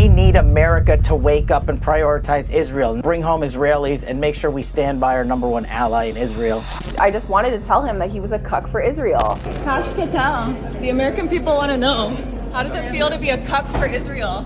We need America to wake up and prioritize Israel, bring home Israelis, and make sure we stand by our #1 ally in Israel. I just wanted to tell him that he was a cuck for Israel. Kash Patel, the American people want to know, how does it feel to be a cuck for Israel?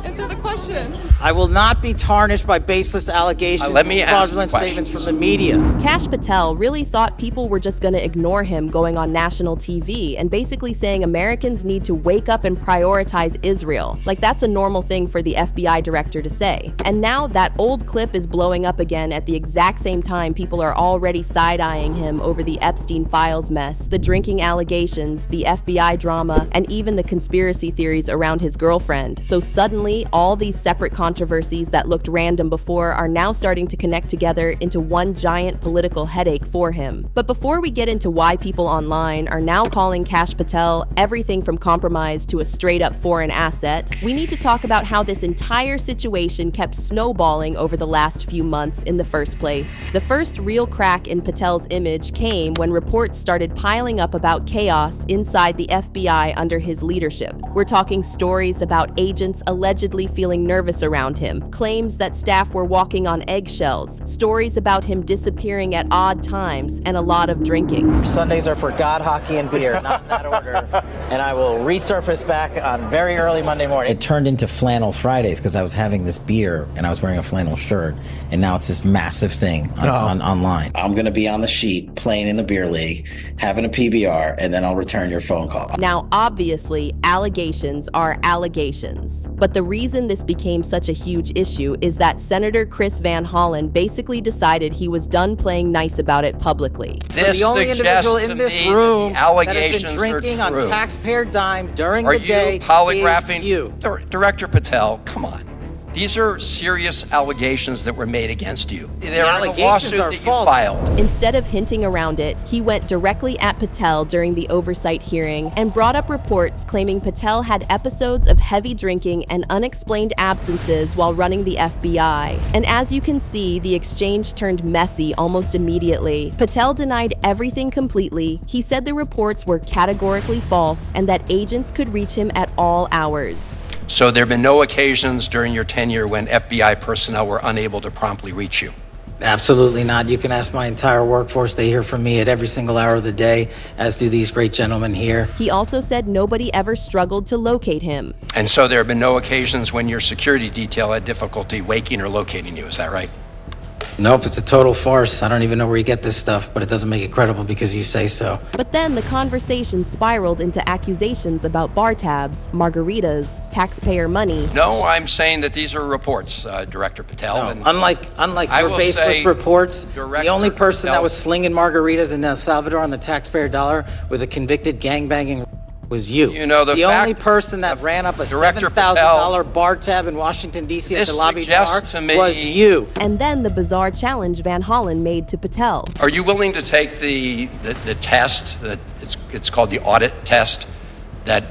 Answer the question. I will not be tarnished by baseless allegations and fraudulent statements from the media. Kash Patel really thought people were just going to ignore him going on national TV and basically saying Americans need to wake up and prioritize Israel. Like that's a normal thing for the FBI director to say. And now that old clip is blowing up again at the exact same time people are already side-eyeing him over the Epstein files mess, the drinking allegations, the FBI drama, and even the conspiracy theories around his girlfriend. So suddenly, all these separate controversies that looked random before are now starting to connect together into one giant political headache for him. But before we get into why people online are now calling Kash Patel everything from compromise to a straight-up foreign asset, we need to talk about how this entire situation kept snowballing over the last few months in the first place. The first real crack in Patel's image came when reports started piling up about chaos inside the FBI under his leadership. We're talking stories about agents allegedly feeling nervous around him, claims that staff were walking on eggshells, stories about him disappearing at odd times, and a lot of drinking. Sundays are for God, hockey, and beer, not in that order. And I will resurface back on very early Monday morning. It turned into Flannel Fridays because I was having this beer and I was wearing a flannel shirt, and now it's this massive thing online. I'm going to be on the sheet playing in the beer league, having a PBR, and then I'll return your phone call. Now, obviously, allegations are allegations. But the reason this became such a huge issue is that Senator Chris Van Hollen basically decided he was done playing nice about it publicly. This the only individual in this room that has been drinking on taxpayer dime during the day is you. Director Patel, come on. These are serious allegations that were made against you. They're in a lawsuit that you filed. Instead of hinting around it, he went directly at Patel during the oversight hearing and brought up reports claiming Patel had episodes of heavy drinking and unexplained absences while running the FBI. And as you can see, the exchange turned messy almost immediately. Patel denied everything completely. He said the reports were categorically false and that agents could reach him at all hours. So there have been no occasions during your tenure when FBI personnel were unable to promptly reach you? Absolutely not. You can ask my entire workforce. They hear from me at every single hour of the day, as do these great gentlemen here. He also said nobody ever struggled to locate him. And so there have been no occasions when your security detail had difficulty waking or locating you, is that right? Nope, it's a total farce. I don't even know where you get this stuff, but it doesn't make it credible because you say so. But then the conversation spiraled into accusations about bar tabs, margaritas, taxpayer money. No, I'm saying that these are reports, Director Patel. No, and unlike your baseless reports, the only person that was slinging margaritas in El Salvador on the taxpayer dollar with a convicted gangbanging was you. You know, the only person that ran up a $7,000 bar tab in Washington, D.C. at the lobby bar was you. And then the bizarre challenge Van Hollen made to Patel. Are you willing to take the test, it's called the audit test, that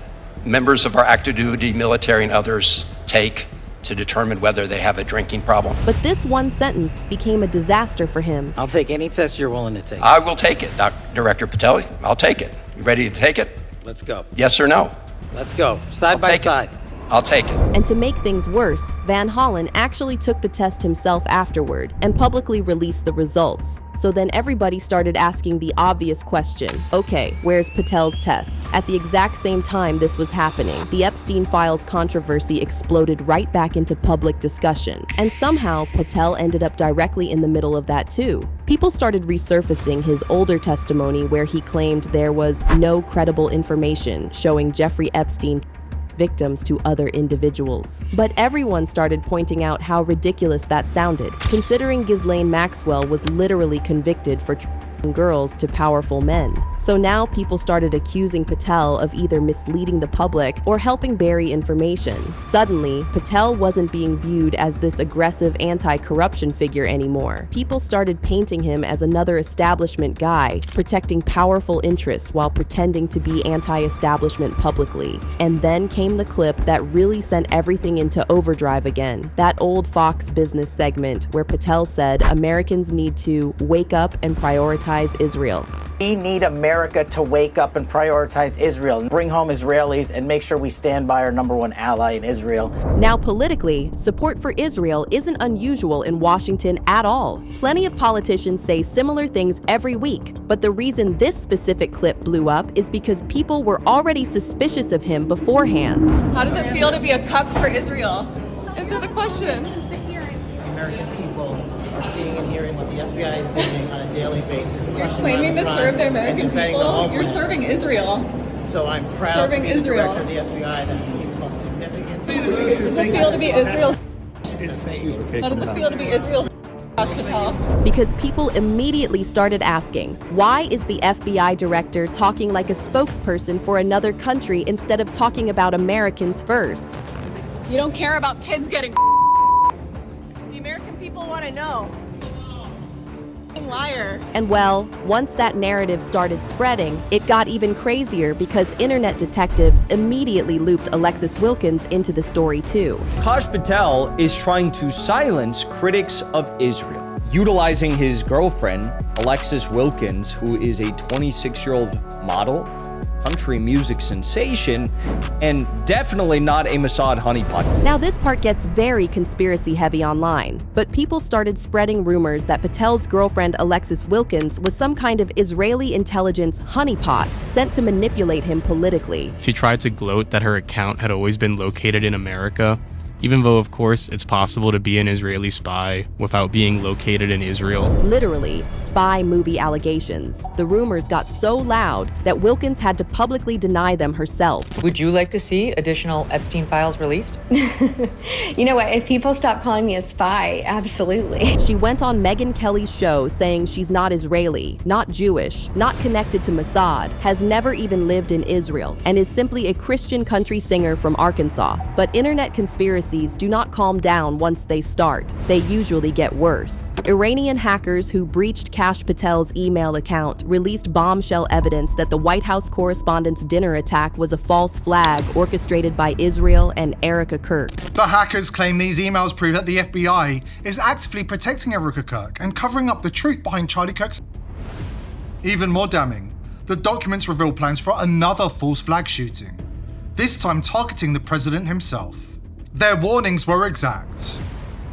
members of our active duty military and others take to determine whether they have a drinking problem? But this one sentence became a disaster for him. I'll take any test you're willing to take. I will take it, Director Patel. I'll take it. You ready to take it? Let's go. Yes or no? Let's go. Side by side. I'll take it. And to make things worse, Van Hollen actually took the test himself afterward and publicly released the results. So then everybody started asking the obvious question, okay, where's Patel's test? At the exact same time this was happening, the Epstein files controversy exploded right back into public discussion. And somehow, Patel ended up directly in the middle of that too. People started resurfacing his older testimony where he claimed there was no credible information showing Jeffrey Epstein victims to other individuals. But everyone started pointing out how ridiculous that sounded, considering Ghislaine Maxwell was literally convicted for girls to powerful men. So now people started accusing Patel of either misleading the public or helping bury information. Suddenly, Patel wasn't being viewed as this aggressive anti-corruption figure anymore. People started painting him as another establishment guy, protecting powerful interests while pretending to be anti-establishment publicly. And then came the clip that really sent everything into overdrive again. That old Fox Business segment where Patel said Americans need to wake up and prioritize prioritize Israel. We need America to wake up and prioritize Israel, bring home Israelis, and make sure we stand by our #1 ally in Israel. Now, politically, support for Israel isn't unusual in Washington at all. Plenty of politicians say similar things every week, but the reason this specific clip blew up is because people were already suspicious of him beforehand. How does it feel to be a cuck for Israel? Answer the question. American people are seeing and hearing what the FBI is doing on a daily basis. You're claiming to serve the American people. You're serving Israel. So I'm proud Serving to be the Israel. director of the FBI that has seen the most significant... Does it feel to be Israel? How does it feel to be Israel? Kash Patel. Because people immediately started asking, why is the FBI director talking like a spokesperson for another country instead of talking about Americans first? You don't care about kids getting The American people want to know. Liar. And well, once that narrative started spreading, it got even crazier because internet detectives immediately looped Alexis Wilkins into the story too. Kash Patel is trying to silence critics of Israel, utilizing his girlfriend, Alexis Wilkins, who is a 26-year-old model, country music sensation, and definitely not a Mossad honeypot. Now this part gets very conspiracy heavy online, but people started spreading rumors that Patel's girlfriend Alexis Wilkins was some kind of Israeli intelligence honeypot sent to manipulate him politically. She tried to gloat that her account had always been located in America, even though, of course, it's possible to be an Israeli spy without being located in Israel. Literally, spy movie allegations. The rumors got so loud that Wilkins had to publicly deny them herself. Would you like to see additional Epstein files released? You know what, if people stop calling me a spy, absolutely. She went on Megyn Kelly's show saying she's not Israeli, not Jewish, not connected to Mossad, has never even lived in Israel, and is simply a Christian country singer from Arkansas. But internet conspiracies do not calm down once they start. They usually get worse. Iranian hackers who breached Kash Patel's email account released bombshell evidence that the White House correspondent's dinner attack was a false flag orchestrated by Israel and Erica Kirk. The hackers claim these emails prove that the FBI is actively protecting Erica Kirk and covering up the truth behind Charlie Kirk's. Even more damning, the documents reveal plans for another false flag shooting, this time targeting the president himself. Their warnings were exact,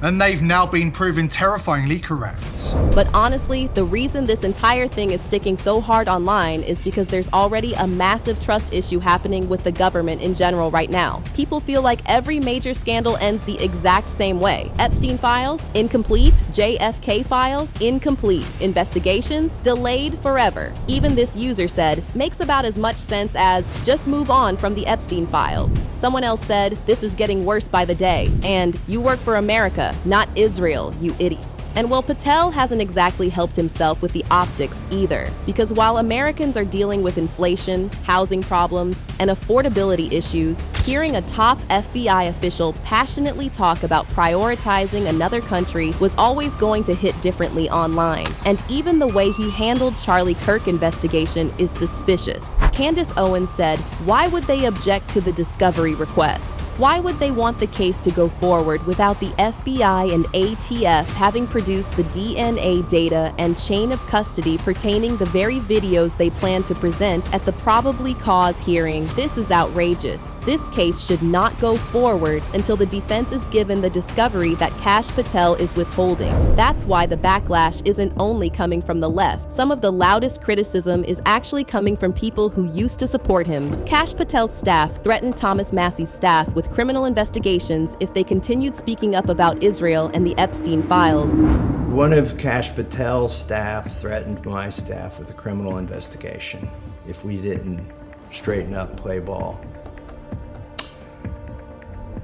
and they've now been proven terrifyingly correct. But honestly, the reason this entire thing is sticking so hard online is because there's already a massive trust issue happening with the government in general right now. People feel like every major scandal ends the exact same way. Epstein files, incomplete. JFK files, incomplete. Investigations, delayed forever. Even this user said, makes about as much sense as, just move on from the Epstein files. Someone else said, this is getting worse by the day. And you work for America, not Israel, you idiot. And well, Patel hasn't exactly helped himself with the optics either, because while Americans are dealing with inflation, housing problems, and affordability issues, hearing a top FBI official passionately talk about prioritizing another country was always going to hit differently online. And even the way he handled Charlie Kirk investigation is suspicious. Candace Owens said, why would they object to the discovery requests? Why would they want the case to go forward without the FBI and ATF having produced the DNA data and chain of custody pertaining the very videos they plan to present at the probably cause hearing? This is outrageous. This case should not go forward until the defense is given the discovery that Kash Patel is withholding. That's why the backlash isn't only coming from the left. Some of the loudest criticism is actually coming from people who used to support him. Kash Patel's staff threatened Thomas Massie's staff with criminal investigations if they continued speaking up about Israel and the Epstein files. One of Kash Patel's staff threatened my staff with a criminal investigation if we didn't straighten up and play ball.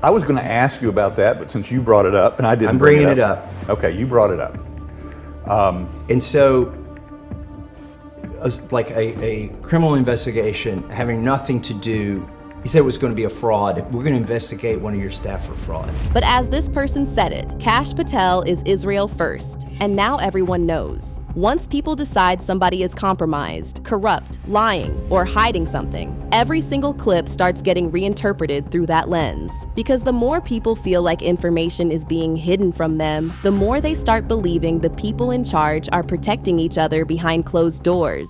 I was going to ask you about that, but since you brought it up, and I didn't I'm bringing it up. Okay, you brought it up. And so, like a criminal investigation having nothing to do He said it was going to be a fraud. We're going to investigate one of your staff for fraud. But as this person said it, Kash Patel is Israel first, and now everyone knows. Once people decide somebody is compromised, corrupt, lying, or hiding something, every single clip starts getting reinterpreted through that lens. Because the more people feel like information is being hidden from them, the more they start believing the people in charge are protecting each other behind closed doors.